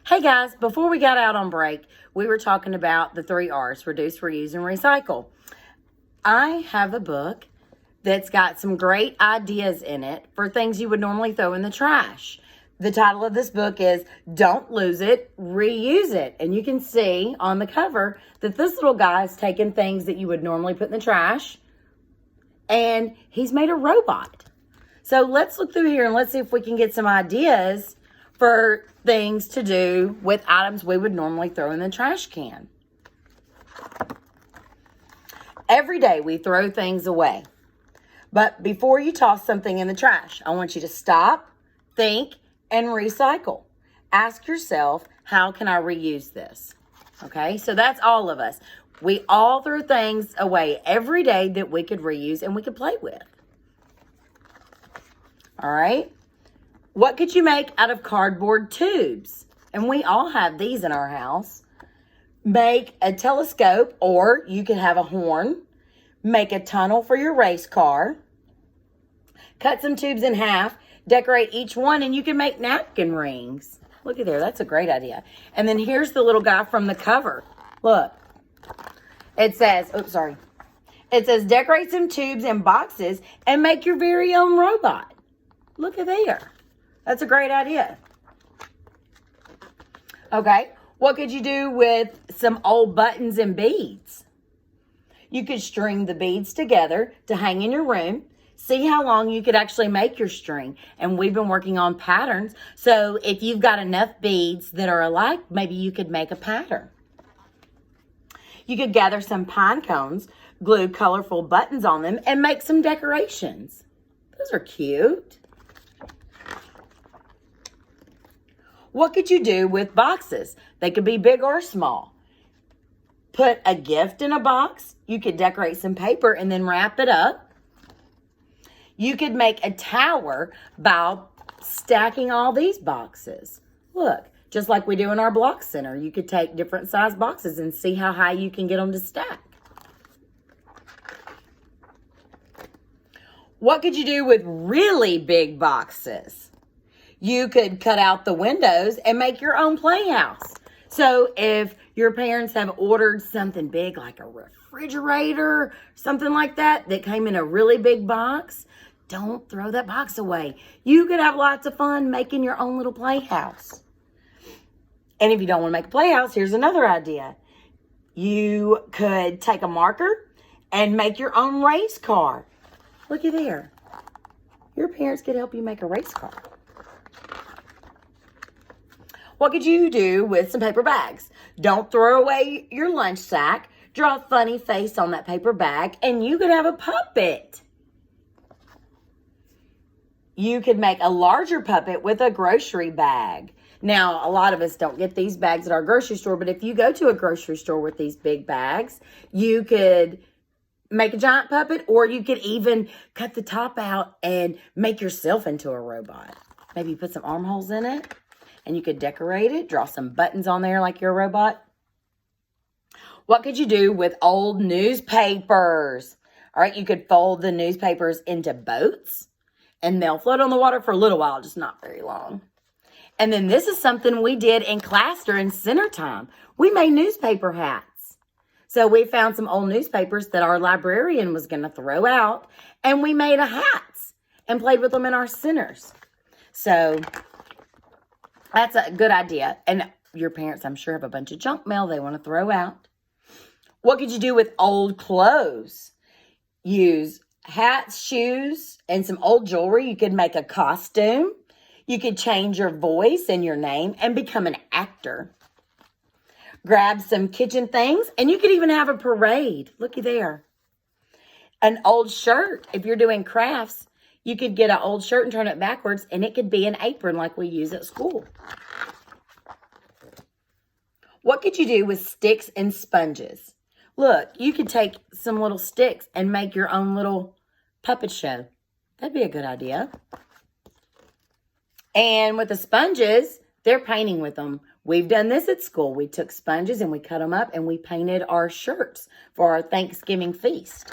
Hey guys, before we got out on break, we were talking about the 3 R's, reduce, reuse, and recycle. I have a book that's got some great ideas in it for things you would normally throw in the trash. The title of this book is Don't Lose It, Reuse It. And you can see on the cover that this little guy is taking things that you would normally put in the trash and he's made a robot. So let's look through here and let's see if we can get some ideas for things to do with items we would normally throw in the trash can. Every day we throw things away. But before you toss something in the trash, I want you to stop, think, and recycle. Ask yourself, how can I reuse this? Okay, so that's all of us. We all throw things away every day that we could reuse and we could play with. All right. What could you make out of cardboard tubes? And we all have these in our house. Make a telescope, or you could have a horn. Make a tunnel for your race car. Cut some tubes in half. Decorate each one, and you can make napkin rings. Look at there. That's a great idea. And then here's the little guy from the cover. Look. It says, It says, decorate some tubes and boxes and make your very own robot. Look at there. That's a great idea. Okay, what could you do with some old buttons and beads? You could string the beads together to hang in your room. See how long you could actually make your string. And we've been working on patterns. So if you've got enough beads that are alike, maybe you could make a pattern. You could gather some pine cones, glue colorful buttons on them, and make some decorations. Those are cute. What could you do with boxes? They could be big or small. Put a gift in a box. You could decorate some paper and then wrap it up. You could make a tower by stacking all these boxes. Look, just like we do in our block center. You could take different size boxes and see how high you can get them to stack. What could you do with really big boxes? You could cut out the windows and make your own playhouse. So if your parents have ordered something big like a refrigerator, something like that, that came in a really big box, don't throw that box away. You could have lots of fun making your own little playhouse. And if you don't want to make a playhouse, here's another idea. You could take a marker and make your own race car. Look at there. Your parents could help you make a race car. What could you do with some paper bags? Don't throw away your lunch sack. Draw a funny face on that paper bag, and you could have a puppet. You could make a larger puppet with a grocery bag. Now, a lot of us don't get these bags at our grocery store, but if you go to a grocery store with these big bags, you could make a giant puppet, or you could even cut the top out and make yourself into a robot. Maybe put some armholes in it. And you could decorate it, draw some buttons on there like you're a robot. What could you do with old newspapers? All right, you could fold the newspapers into boats, and they'll float on the water for a little while, just not very long. And then this is something we did in class during center time. We made newspaper hats. So we found some old newspapers that our librarian was going to throw out, and we made hats and played with them in our centers. So that's a good idea. And your parents, I'm sure, have a bunch of junk mail they want to throw out. What could you do with old clothes? Use hats, shoes, and some old jewelry. You could make a costume. You could change your voice and your name and become an actor. Grab some kitchen things, and you could even have a parade. Looky there. An old shirt. If you're doing crafts, you could get an old shirt and turn it backwards, and it could be an apron like we use at school. What could you do with sticks and sponges? Look, you could take some little sticks and make your own little puppet show. That'd be a good idea. And with the sponges, they're painting with them. We've done this at school. We took sponges and we cut them up and we painted our shirts for our Thanksgiving feast.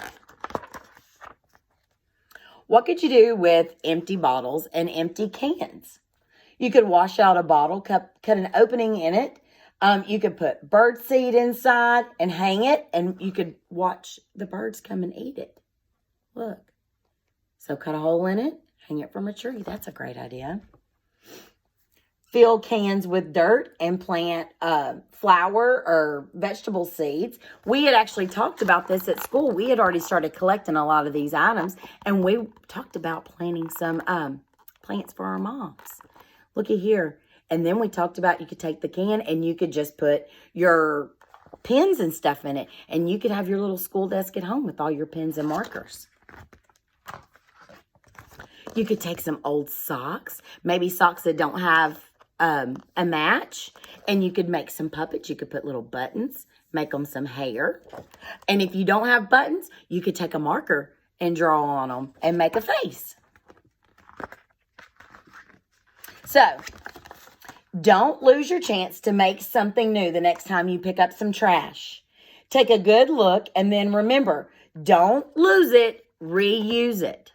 What could you do with empty bottles and empty cans? You could wash out a bottle, cut an opening in it. You could put bird seed inside and hang it, and you could watch the birds come and eat it. Look. So cut a hole in it, hang it from a tree. That's a great idea. Fill cans with dirt and plant flower or vegetable seeds. We had actually talked about this at school. We had already started collecting a lot of these items, and we talked about planting some plants for our moms. Looky here. And then we talked about you could take the can and you could just put your pens and stuff in it. And you could have your little school desk at home with all your pens and markers. You could take some old socks, maybe socks that don't have a match, and you could make some puppets. You could put little buttons, make them some hair. And if you don't have buttons, you could take a marker and draw on them and make a face. So, don't lose your chance to make something new the next time you pick up some trash. Take a good look, and then remember, don't lose it, reuse it.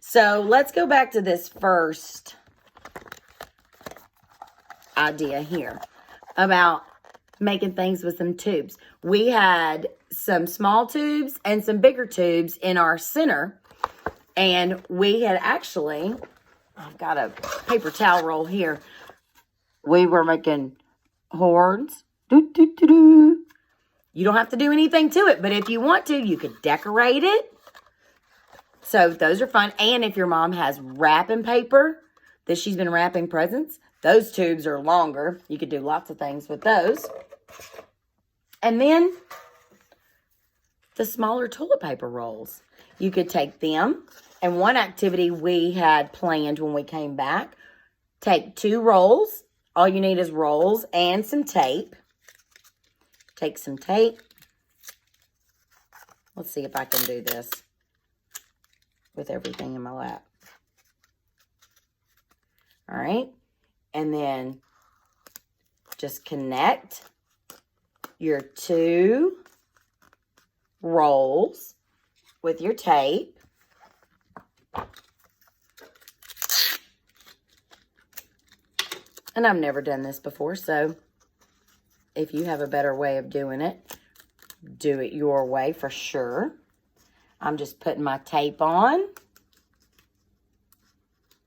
So let's go back to this first idea here about making things with some tubes. We had some small tubes and some bigger tubes in our center, and we had actually, I've got a paper towel roll here. We were making horns. You don't have to do anything to it, but if you want to, you could decorate it. So those are fun. And if your mom has wrapping paper that she's been wrapping presents, those tubes are longer. You could do lots of things with those. And then the smaller toilet paper rolls. You could take them. And one activity we had planned when we came back, take 2 rolls. All you need is rolls and some tape. Take some tape. Let's see if I can do this with everything in my lap. All right. And then just connect your 2 rolls with your tape. And I've never done this before, so if you have a better way of doing it, do it your way for sure. I'm just putting my tape on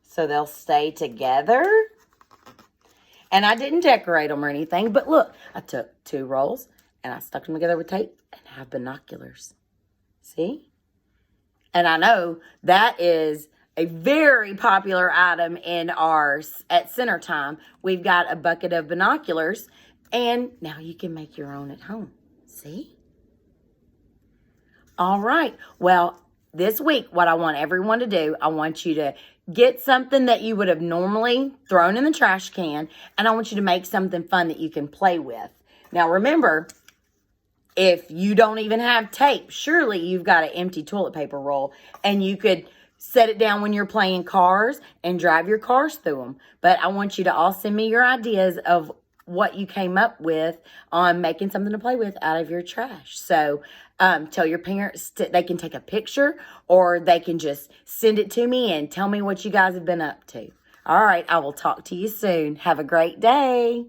so they'll stay together. And I didn't decorate them or anything, but look, I took 2 rolls and I stuck them together with tape and have binoculars. See? And I know that is a very popular item in ours at center time. We've got a bucket of binoculars, and now you can make your own at home. See? All right. Well, this week, what I want everyone to do, I want you to get something that you would have normally thrown in the trash can, and I want you to make something fun that you can play with. Now, remember, if you don't even have tape, surely you've got an empty toilet paper roll, and you could set it down when you're playing cars and drive your cars through them. But I want you to all send me your ideas of what you came up with on making something to play with out of your trash. So tell your parents they can take a picture, or they can just send it to me and tell me what you guys have been up to. All right, I will talk to you soon. Have a great day.